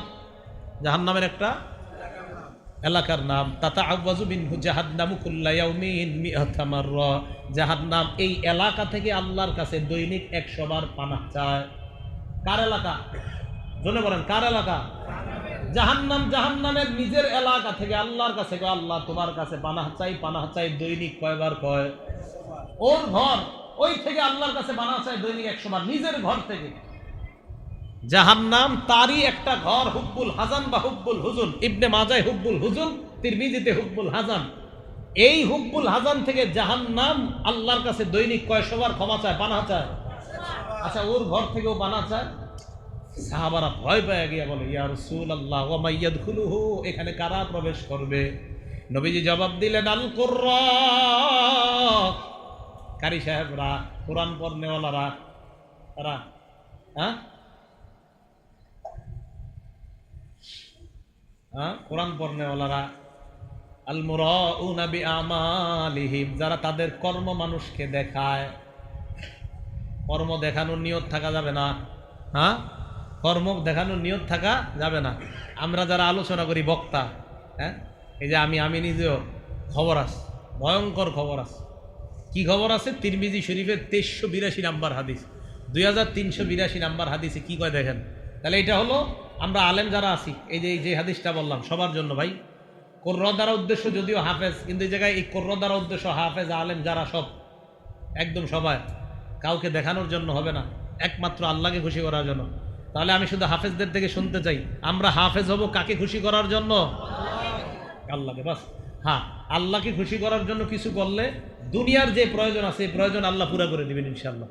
জাহান্নামের একটা এলাকার নাম। তাতাআওয়াযু মিনহু জাহান্নামু কুল্লা ইয়াউমিন মিআতা মাররা, জাহান্নাম এই এলাকা থেকে আল্লাহর কাছে দৈনিক 100 বার পানাহ চায়। কার এলাকা? জোরে বলেন, কার এলাকা? জাহান্নাম, জাহান্নামের নিজের এলাকা থেকে আল্লাহর কাছে, গো আল্লাহ তোমার কাছে পানাহ চাই, পানাহ চাই দৈনিক কয়বার? কয়? ওর ঘর, ওই থেকে আল্লাহর কাছে পানাহ চাই দৈনিক 100 বার, নিজের ঘর থেকে। জাহান্নাম তারই একটা ঘর, হুব্বুল হাযান বা হুব্বুল হুজুন। ইবনে মাজায় হুব্বুল হুজুন, তিরমিজিতে হুব্বুল হাযান। এই হুব্বুল হাযান থেকে জাহান্নাম আল্লাহর কাছে দৈনিক কয়শো বার ক্ষমা চায়, পানাহ চায়? আচ্ছা, ওর ঘর থেকেও পানাহ চায়। সাহাবারা ভয় পেয়ে গিয়া বলে ইয়া রাসূলুল্লাহ ওয়া মান ইয়াদখুলুহু, এখানে কারা প্রবেশ করবে? নবীজি জবাব দিলেন আল কুররা, কারি সাহেবরা, কোরআন পড়নেওয়ালারা, তারা। হ্যাঁ, কোরআন পড়নেওয়ালারা। আল মুরাউনা বিআমালিহিম, যারা তাদের কর্ম মানুষকে দেখায়। কর্ম দেখানোর নিয়ত থাকা যাবে না। হ্যাঁ, কর্ম দেখানোর নিয়ত থাকা যাবে না। আমরা যারা আলোচনা করি বক্তা, হ্যাঁ, এই যে আমি নিজেও, খবর আছে, ভয়ঙ্কর খবর আছে। কি খবর আছে? তিরমিজি শরীফের 2382 নাম্বার হাদিস, 2382 নাম্বার হাদিসে কি কয় দেখেন। তাহলে এটা হলো আমরা আলেম যারা আছি, এই যে হাদিসটা বললাম সবার জন্য ভাই, কোর্র দ্বারা উদ্দেশ্য যদিও হাফেজ, কিন্তু এই জায়গায় এই কোর্র দ্বারা উদ্দেশ্য হাফেজ আলেম যারা সব একদম সবাই, কাউকে দেখানোর জন্য হবে না, একমাত্র আল্লাহকে খুশি করার জন্য। তাহলে আমি শুধু হাফেজদের থেকে শুনতে চাই, আমরা হাফেজ হব কাকে খুশি করার জন্য? আল্লাহকে, বাস। হ্যাঁ, আল্লাহকে খুশি করার জন্য কিছু করলে দুনিয়ার যে প্রয়োজন আছে এই প্রয়োজন আল্লাহ পুরা করে দিবেন ইনশাআল্লাহ।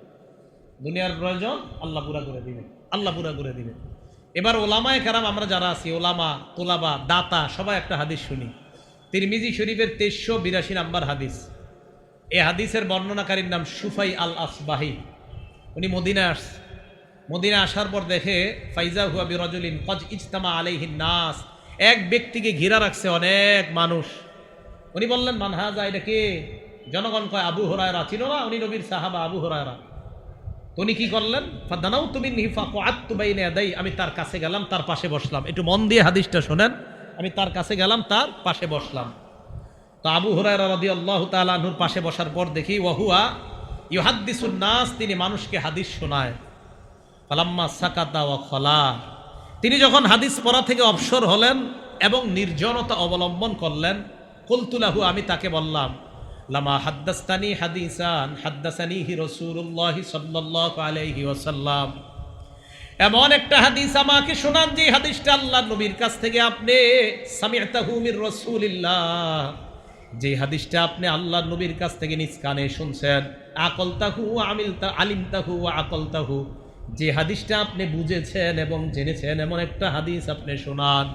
দুনিয়ার প্রয়োজন আল্লাহ পুরা করে দিবেন, আল্লাহ পুরা করে দিবেন। এবার ওলামায়ে কেরাম আমরা যারা আছি, ওলামা, তোলাবা, দাতা, সবাই একটা হাদিস শুনি। তিরমিজি শরীফের 2382 নাম্বার হাদিস। এই হাদিসের বর্ণনাকারীর নাম সুফাই আল আসবাহি। উনি মদিনায় আসছে। মদিনায় আসার পর দেখে ফাইজা হুয়া বিরাজুলিন কদ ইজতামা আলাইহিন নাস, এক ব্যক্তিকে ঘিরা রাখছে অনেক মানুষ। উনি বললেন মান হাযা, এটা কে? জনগণ কয় আবু হুরায়রা। ছিল না উনি নবীর সাহাবা আবু হুরায়রা। তো উনি কি করলেন? ফাদানাউতু মিনহি ফাকআতু বাইনা ইয়াদাই, আমি তার কাছে গেলাম, তার পাশে বসলাম। একটু মন দিয়ে হাদিসটা শোনেন। আমি তার কাছে গেলাম, তার পাশে বসলাম। তো আবু হুরায়রা রাদিয়াল্লাহু তাআলা আনহুর পাশে বসার পর দেখি ওয়াহুয়া ইউহাদ্দিসুন নাস, তিনি মানুষকে হাদিস শোনায়। ফালাম্মা সাকাতা ওয়া খলা, তিনি যখন হাদিস পড়া থেকে অবসর হলেন এবং নির্জনতা অবলম্বন করলেন, কুলতু লাহু, আমি তাকে বললাম, লামা হাদ্দাসতানি হাদিসান হাদ্দাসানিহি রাসূলুল্লাহ সাল্লাল্লাহু আলাইহি ওয়াসাল্লাম, এমন একটা হাদিস আমাকে শোনান যে হাদিসটা আল্লাহর নবীর কাছ থেকে আপনি সামি'তাহু মির রাসূলিল্লাহ, যে হাদিসটা আপনি আল্লাহর নবীর কাছ থেকে নিজ কানে শুনছেন। আকলতাহু আমিলতা আলিমতাহু ওয়া আকলতাহু, যে হাদিসটা আপনি বুঝেছেন এবং জেনেছেন এমন একটা হাদিস আপনি শোনান।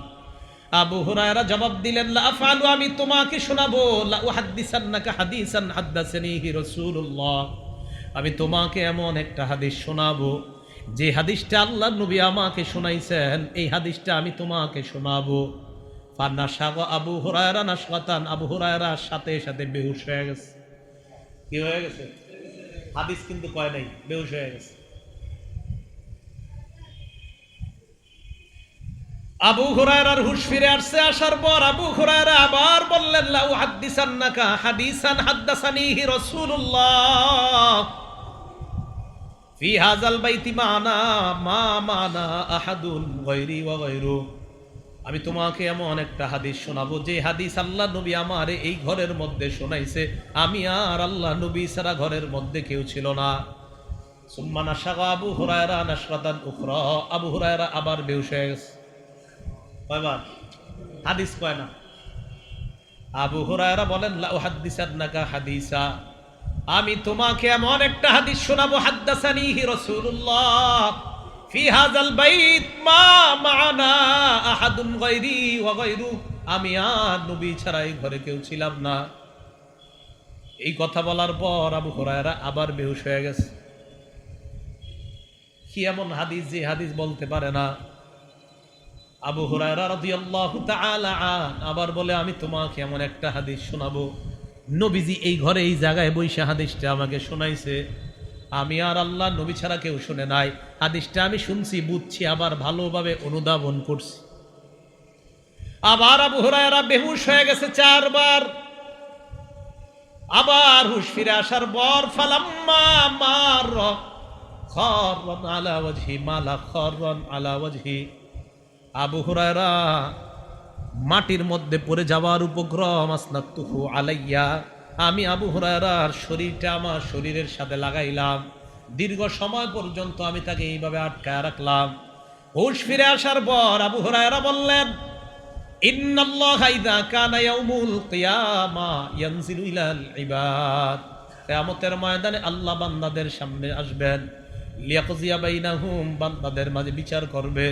আবু হুরায়রা জবাব দিলেন, লা আফআলু, আমি তোমাকে শোনাবো, লা উহাদ্দিসান্নাকা হাদিসান হাদ্দাসানিহি রাসূলুল্লাহ, আমি তোমাকে এমন একটা হাদিস শোনাবো যে হাদিসটা আল্লাহর নবী আমাকে শোনাইছেন, এই হাদিসটা আমি তোমাকে শোনাবো। ফানাশাগা আবু হুরায়রা নাশগাতান, আবু হুরায়রা সাথে সাথে বেহুশ হয়ে গেছে। কি হয়ে গেছে? হাদিস কিন্তু কয় নাই, বেহুশ হয়ে গেছে। আবু হুরায়রার হুঁশ ফিরে আসছে। আসার পর আবু হুরায়রা আবার বললেন, লা উহাদ্দিসান্নাকা হাদিসান হাদ্দাসানিহি রাসূলুল্লাহ ফি হাযাল বাইতি মানা মা মানা আহাদুন গায়রি ওয়া গায়রু, আমি তোমাকে এমন একটা হাদিস শোনাবো যে হাদিস আল্লাহ নবী আমার এই ঘরের মধ্যে শোনাইছে, আমি আর আল্লাহ নবী ছাড়া ঘরের মধ্যে কেউ ছিল না। সুম্মা নাশাগা আবু হুরায়রা নাশরাতান উখরা, আবু হুরায়রা আবার বেহুশ হয়ে গেছে। কয়বার? হাদিস কয় না। আবু হুরায়রা বলেন, লা উহাদ্দিসান্নাকা হাদিসা, আমি তোমাকে এমন একটা হাদিস শোনাবো, হাদ্দাসানিহি রাসূলুল্লাহ ফি হাযাল বাইত মা মা'না আহাদুন গায়রি ওয়া গায়রু, আমি আর নবী ছাড়া এই ঘরে কেউ ছিলাম না। এই কথা বলার পর আবু হুরায়রা আবার বেহুশ হয়ে গেছে। কি এমন হাদিস যে হাদিস বলতে পারে না? আবু হুরায়রা রাদিয়াল্লাহু তাআলা আবার বলে, আমি তোমাকে এমন একটা হাদিস শোনাবো, নবীজি এই ঘরে এই জায়গায় বইসা হাদিসটা আমাকে শোনাইছে, আমি আর আল্লাহ নবী ছাড়া কেউ শুনে নাই। হাদিসটা আমি শুনছি, বুঝছি, আবার ভালোভাবে অনুধাবন করছি। আবার আবু হুরায়রা বেহুশ হয়ে গেছে 4 বার। আবার হুঁশ ফিরে আসার পর ফালাম্মা মার খাররান আলা ওয়াজহি মালা খাররান আলা ওয়াজহি, আবু হুরায়রা মাটির মধ্যে পড়ে যাওয়ার উপক্রম, আসনাতুহু আলাইয়া, আমি আবু হুরায়রার শরীরটা আমার শরীরের সাথে লাগাইলাম। দীর্ঘ সময় পর্যন্ত আমি তাকে এইভাবে আটকায় রাখলাম। হুঁশ ফিরে আসার পর আবু হুরায়রা বললেন, ইন্নাল্লাহা ইযা কানা ইয়াউমুল কিয়ামা ইয়ানজিলু ইলাল ইবাদ, কিয়ামতের ময়দানে আল্লাহ বান্দাদের সামনে আসবেন, লিয়াকজিয়া বাইনাহুম, বান্দাদের মাঝে বিচার করবে।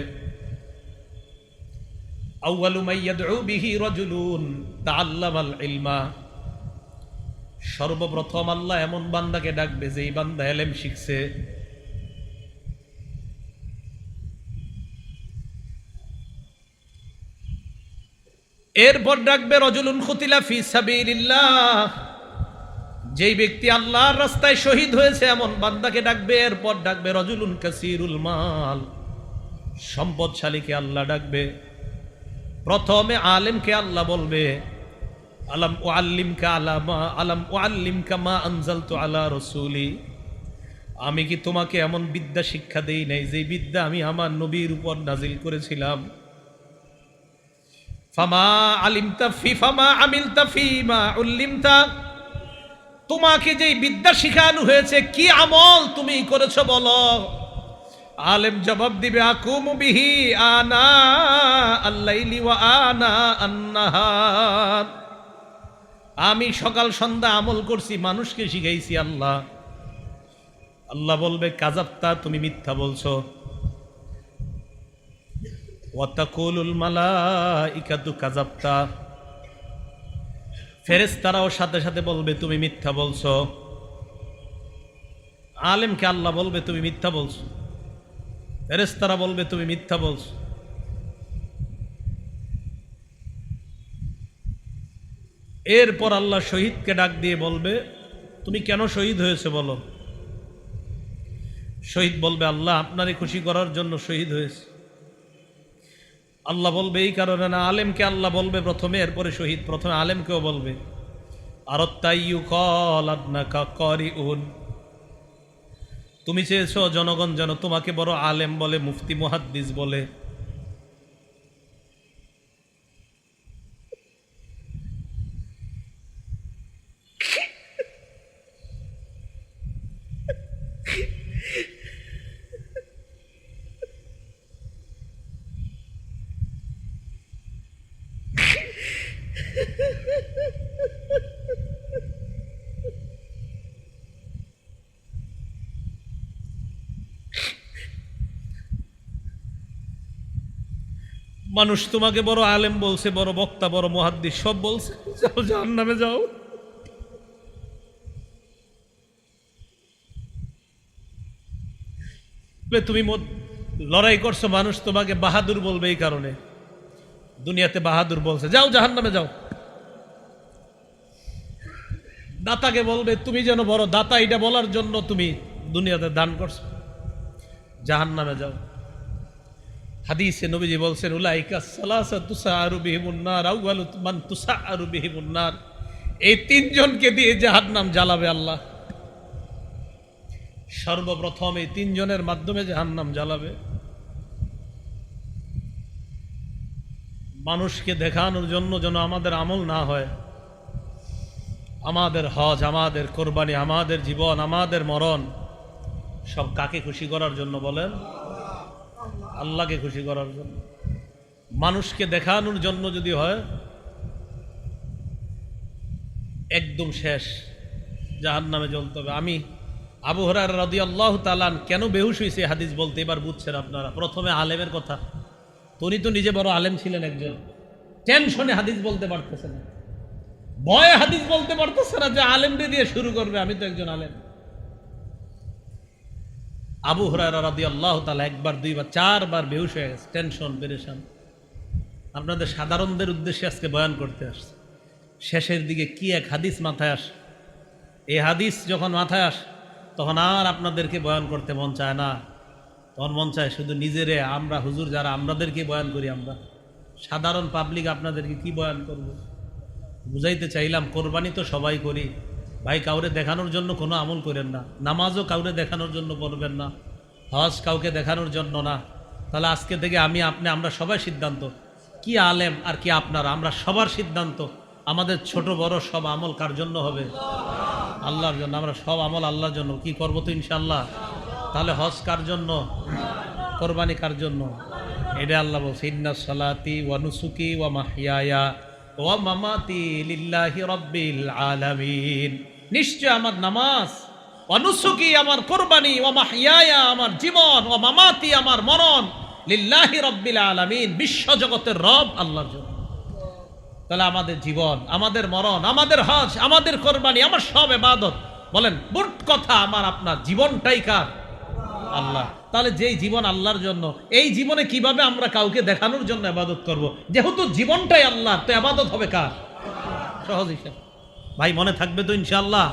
আউয়ালু মান ইয়াদউ বিহি রাজুলুন তাআল্লামাল ইলমা, সর্বপ্রথম আল্লাহ এমন বান্দাকে ডাকবে যেই বান্দা ইলম শিখছে। এরপর ডাকবে রাজুলুন কুতিলা ফি সাবিলিল্লাহ, যেই ব্যক্তি আল্লাহর রাস্তায় শহীদ হয়েছে এমন বান্দাকে ডাকবে। এরপর ডাকবে রাজুলুন কাসীরুল মাল, সম্পদশালীকে আল্লাহ ডাকবে। প্রথমে আলেমকে আল্লাহ বলবে, আলাম উআল্লিমকা মা আনজালতু আলা রাসূলি, আমি কি তোমাকে এমন বিদ্যা শিক্ষা দেই নাই যে বিদ্যা আমি আমার নবীর উপর নাজিল করেছিলাম। ফামা আলিমতা ফি ফামা আমিলতা ফিমা উল্লিমতা, তোমাকে যেই বিদ্যা শিখানো হয়েছে কি আমল তুমি করেছো বলো। আলেম জবাব দিবে আকুমু বিহি আনা আল্লাইলি ওয়া আনা আন-নাহার, আমি সকাল সন্ধ্যা আমল করছি, মানুষকে শিখাইছি। আল্লাহ আল্লাহ বলবে কাযাবতা, তুমি মিথ্যা বলছো। ওয়া তাকুলুল মালাইকাতু কাযাবতা, ফেরেশতারাও সাথে সাথে বলবে তুমি মিথ্যা বলছো। আলেমকে আল্লাহ বলবে তুমি মিথ্যা বলছো, ফেরেশতারা বলবে তুমি মিথ্যা বলছো। এরপর আল্লাহ শহীদকে ডাক দিয়ে বলবে তুমি কেন শহীদ হয়েছে বলো। শহীদ বলবে আল্লাহ আপনারে খুশি করার জন্য শহীদ হয়েছে। আল্লাহ বলবে এই কারণে না। আলেমকে আল্লাহ বলবে প্রথমে, এরপরে শহীদ। প্রথমে আলেমকেও বলবে তুমি চেয়েছো জনগণ যেন তোমাকে বড় আলেম বলে, মুফতি মুহাদ্দিস বলে। মানুষ তোমাকে বড় আলেম বলছে, বড় বক্তা, বড় মুহাদ্দিস, সব বলছে, যাও জাহান্নামে যাও। তুমি লড়াই করছো, মানুষ তোমাকে বাহাদুর বলবে এই কারণে, দুনিয়াতে বাহাদুর বলছে, যাও জাহান্নামে যাও। দাতাকে বলবে তুমি যেন বড় দাতা, এটা বলার জন্য তুমি দুনিয়াতে দান করছো, জাহান্নামে যাও। হাদিসে নবীজি বলছেন উলাইকা সালাসা তুসাআরু বিহিমুন নার আউয়ালু মান তুসাআরু বিহিমুন নার, এই তিনজনকে দিয়ে জাহান্নাম জ্বালাবে আল্লাহ। সর্বপ্রথম এই তিনজনের মাধ্যমে জাহান্নাম জ্বালাবে। মানুষকে দেখানোর জন্য যেন আমাদের আমল না হয়, আমাদের হজ, আমাদের কোরবানি, আমাদের জীবন, আমাদের মরণ সব কাকে খুশি করার জন্য বলেন? আল্লাহকে খুশি করার জন্য। মানুষকে দেখানোর জন্য যদি হয় একদম শেষ, জাহান্নামে জ্বলতে হবে। আমি আবু হুরায়রা রাদিয়াল্লাহু তাআলা কেন বেহুশ হয়েছে হাদিস বলতে এবার বুঝছেন আপনারা। প্রথমে আলেমের কথা, উনি তো নিজে বড় আলেম ছিলেন একজন, টেনশনে হাদিস বলতে পারতেছে না, ভয়ে হাদিস বলতে পারতেছে না যে আলেমদের দিয়ে শুরু করবে, আমি তো একজন আলেম। আবু হুরায়রা রাদিয়াল্লাহু তাআলা একবার, দুইবার, চারবার বেহুশ হয়ে গেছে, টেনশন, পেরেশান। আপনাদের সাধারণদের উদ্দেশ্যে আজকে বয়ান করতে আসছে। শেষের দিকে কি এক হাদিস মাথায় আসে, এই হাদিস যখন মাথায় আসে তখন আর আপনাদেরকে বয়ান করতে মন চায় না, তখন মন চায় শুধু নিজেরে, আমরা হুজুর যারা আমাদেরকে বয়ান করি, আমরা সাধারণ পাবলিক আপনাদেরকে কি বয়ান করব। বুঝাইতে চাইলাম কোরবানি তো সবাই করি ভাই, কাউরে দেখানোর জন্য কোনো আমল করেন না, নামাজও কাউরে দেখানোর জন্য পড়বেন না, হজ কাউকে দেখানোর জন্য না। তাহলে আজকে থেকে আমি, আপনি, আমরা সবাই সিদ্ধান্ত, কি আলেম আর কি আপনারা, আমরা সবার সিদ্ধান্ত আমাদের ছোট বড় সব আমল কার জন্য হবে? আল্লাহর জন্য। আমরা সব আমল আল্লাহর জন্য কি করবো তো ইনশাআল্লাহ। তাহলে হজ কার জন্য, কোরবানি কার জন্য? এটা আল্লাহ বলছে ইন্না সালাতি ওয়া নুসুকি ওয়া মাহইয়ায়া ওয়া মামাতি লিল্লাহি রাব্বিল আলামিন, নিশ্চয় আমার নামাজ, ওয়া নুসুকি আমার কোরবানি, ওয়া মাহইয়ায়া আমার জীবন, ওয়া মামাতি আমার মরণ, লিল্লাহি রাব্বিল আলামিন বিশ্ব জগতের রব আল্লাহর জন্য। তাহলে আমাদের জীবন, আমাদের মরণ, আমাদের হজ, আমাদের কোরবানি, আমার সব ইবাদত, বলেন বুট কথা, আমার আপনার জীবনটাই কার? আল্লাহ। তাহলে যেই জীবন আল্লাহর জন্য, এই জীবনে কিভাবে আমরা কাউকে দেখানোর জন্য ইবাদত করব? যেহেতু জীবনটাই আল্লাহ, তো ইবাদত হবে কার? সহজ হিসাব ভাই, মনে থাকবে তো ইনশাআল্লাহ।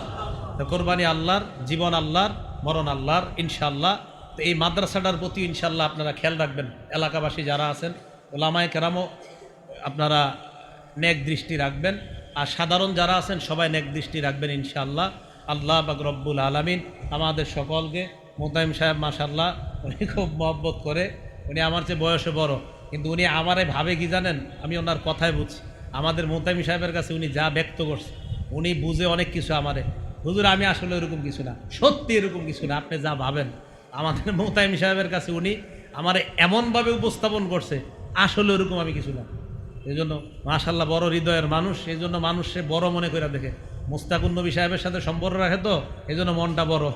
তো কোরবানি আল্লাহর, জীবন আল্লাহর, মরণ আল্লাহর ইনশাআল্লাহ। তো এই মাদ্রাসাটার প্রতি ইনশাআল্লাহ আপনারা খেয়াল রাখবেন, এলাকাবাসী যারা আছেন, ওলামায়ে কেরামও আপনারা নেক দৃষ্টি রাখবেন, আর সাধারণ যারা আছেন সবাই নেক দৃষ্টি রাখবেন ইনশাআল্লাহ। আল্লাহ পাক রব্বুল আলামিন আমাদের সকলকে, মোতায়েম সাহেব মাশাআল্লাহ উনি খুব মহব্বত করে, উনি আমার চেয়ে বয়সে বড়, কিন্তু উনি আমারে ভাবে কি জানেন, আমি ওনার কথায় বুঝছি, আমাদের মোহতামি সাহেবের কাছে উনি যা ব্যক্ত করছে উনি বুঝে অনেক কিছু আমারে, হুজুর আমি আসলে এরকম কিছু না, সত্যি এরকম কিছু না, আপনি যা ভাবেন। আমাদের মোহতামি সাহেবের কাছে উনি আমারে এমনভাবে উপস্থাপন করছে আসলে ওরকম আমি কিছু না। এই জন্য মাশাল্লাহ বড় হৃদয়ের মানুষ, এই জন্য মানুষ সে বড় মনে করে দেখে। মুস্তাকুন নবী সাহেবের সাথে সম্পর্ক রাখে, তো এই জন্য মনটা বড়।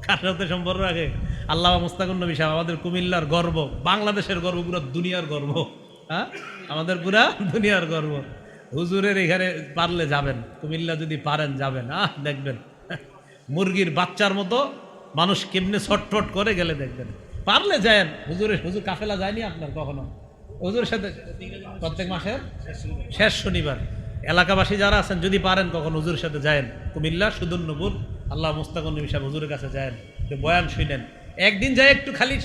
কার সাথে সম্পর্ক রাখে? আল্লামা মুস্তাকুন নবী সাহেব, আমাদের কুমিল্লার গর্ব, বাংলাদেশের গর্ব, পুরো দুনিয়ার গর্ব। হ্যাঁ, আমাদের পুরা দুনিয়ার গর্ব। হুজুরের এখানে পারলে যাবেন, কুমিল্লা যদি পারেন যাবেন, দেখবেন মুরগির বাচ্চার মতো মানুষ কেমনে ছটফট করে গেলে দেখবেন। পারলে যায়েন হুজুর কাফেলা যায়নি আপনার কখনো? হুজুরের সাথে প্রত্যেক মাসের শেষ শনিবার এলাকাবাসী যারা আছেন যদি পারেন কখন হুজুরের সাথে যায়েন, কুমিল্লা সুদুন্নপুর আল্লাহ মুস্তাকুন নবী সাহেব হুজুরের কাছে যায়েন, একটু বয়ান শুনেন। একদিন যায় একটু খালি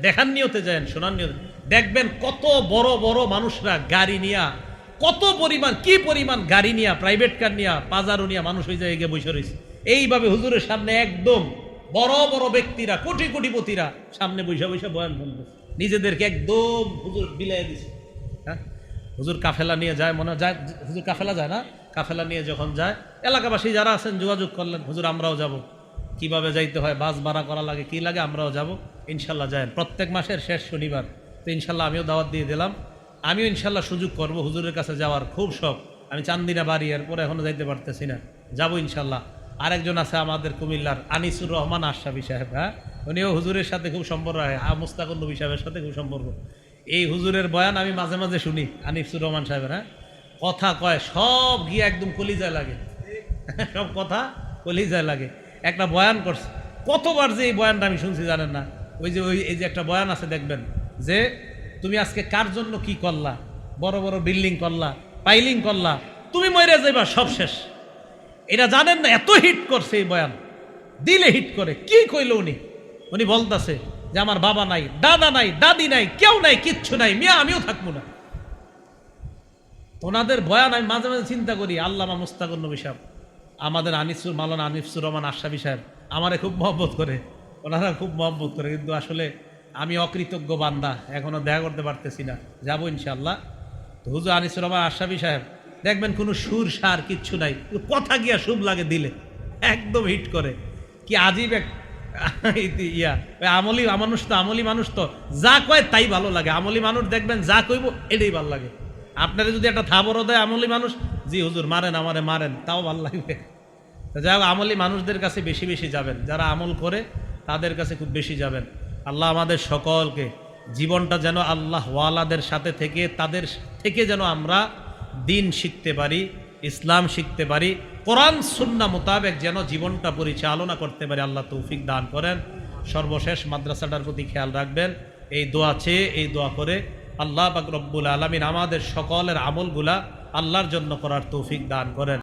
দেখার নিয়তে যায়েন, শোনার নিয়তে, দেখবেন কত বড় বড় মানুষরা গাড়ি নিয়া, কত পরিমাণ কি পরিমাণ গাড়ি নিয়া, প্রাইভেট কার নিয়া, পাজারো নিয়া মানুষ ওই জায়গায় বসে রয়েছে। এইভাবে হুজুরের সামনে একদম বড় বড় ব্যক্তিরা, কোটি কোটিপতিরা সামনে বৈশা বৈশা বয়ান শুনবে, নিজেদেরকে একদম হুজুর বিলাই দিছে। হ্যাঁ, হুজুর কাফেলা নিয়ে যায়, মনে যায় হুজুর কাফেলা যায় না, কাফেলা নিয়ে যখন যায় এলাকাবাসী যারা আছেন যোগাযোগ করলেন, হুজুর আমরাও যাব, কিভাবে যাইতে হয়, বাস ভাড়া করা লাগে, কি লাগে, আমরাও যাব, ইনশাল্লাহ যায় প্রত্যেক মাসের শেষ শনিবার। তো ইনশাল্লাহ আমিও দাওয়াত দিয়ে দিলাম, আমিও ইনশাল্লাহ সুযোগ করব হুজুরের কাছে যাওয়ার, খুব শখ। আমি চান্দিনা বাড়ি, এরপরে এখনো যাইতে পারতেছি না, যাবো ইনশাল্লাহ। আরেকজন আছে আমাদের কুমিল্লার আনিসুর রহমান আশরাফি সাহেব, হ্যাঁ, উনিও হুজুরের সাথে খুব সম্পর্ক রাখে, মুস্তাকুন নবী সাহেবের সাথে খুব সম্পর্ক। এই হুজুরের বয়ান আমি মাঝে মাঝে শুনি, আনিসুর রহমান সাহেবের, হ্যাঁ, কথা কয় সব গিয়ে একদম কলিজায় লাগে, সব কথা কলিজায় লাগে। একটা বয়ান করছে, কতবার যে এই বয়ানটা আমি শুনছি জানেন না, এই যে একটা বয়ান আছে দেখবেন যে তুমি আজকে কার জন্য কি করলা, বড় বড় বিল্ডিং করলা, পাইলিং করলা, তুমি মরে যাইবা, সব শেষ। এটা জানেন না, এত হিট করছে এই বয়ান, দিলে হিট করে। কি কইল উনি বলতেছে যে আমার বাবা নাই, দাদা নাই, দাদি নাই, কেউ নাই, কিচ্ছু নাই, মিয়া আমিও থাকবো না। ওনাদের বয়ান আমি মাঝে মাঝে চিন্তা করি, আল্লামা মুস্তাকুন নবী সাহেব, আমাদের মাওলানা আনিসুর রহমান আশরাফি সাহেব আমারে খুব মহব্বত করে, ওনারা খুব মহব্বত করে, কিন্তু আসলে আমি অকৃতজ্ঞ বান্দা, এখনো দেখা করতে পারতেছি না, যাবো ইনশাআল্লাহ। তো হুজুর আনিসুর রহমান আশরাফি সাহেব দেখবেন কোনো সুর সার কিচ্ছু নাই, কথা গিয়া শুভ লাগে দিলে, একদম হিট করে। কি আজীব এক ইয়া, আমলি মানুষ তো, আমলি মানুষ তো যা কয় তাই ভালো লাগে। আমলি মানুষ দেখবেন যা কইব এটাই ভালো লাগে। আপনারা যদি একটা থাবরও দেয় আমলি মানুষ, জি হুজুর মারেন আমারে মারেন, তাও ভালো লাগবে। যাই হোক, আমলি মানুষদের কাছে বেশি বেশি যাবেন, যারা আমল করে তাদের কাছে খুব বেশি যাবেন। আল্লাহ আমাদের সকলকে জীবনটা যেন আল্লাহ ওয়ালাদের সাথে থেকে, তাদের থেকে যেন আমরা দিন শিখতে পারি, ইসলাম শিখতে পারি, কোরআন সুন্নাহ মোতাবেক যেন জীবনটা পরিচালনা করতে পারি, আল্লাহ তৌফিক দান করেন। সর্বশেষ মাদ্রাসাটার প্রতি খেয়াল রাখবেন, এই দোয়া চেয়ে, এই দোয়া করে আল্লাহ পাক রব্বুল আলামিন আমাদের সকলের আমলগুলা আল্লাহর জন্য করার তৌফিক দান করেন।